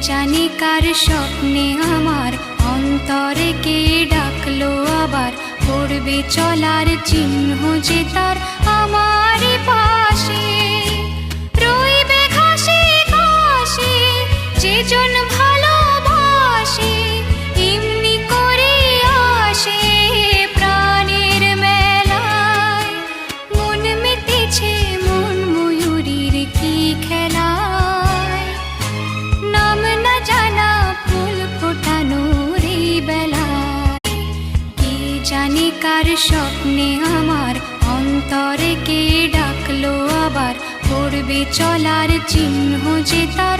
জানি কার স্বপ্নে আমার অন্তরে কে ডাকলো আবার, পড়বে চলার চিহ্ন যে তার আমারই পাশে। রইবে ঘাসে ঘাসে যেজন ভালোবাসে, এমনি করে আসে প্রাণের মেলায়। মন মেতেছে মন ময়ূরীর কি খেলায়, নাম না জানা ফুল ফোটানোর এই বেলায়। কে জানি কার স্বপ্নে আমার অন্তরে কে ডাকলো আবার, পড়বে চলার চিহ্ন যে তার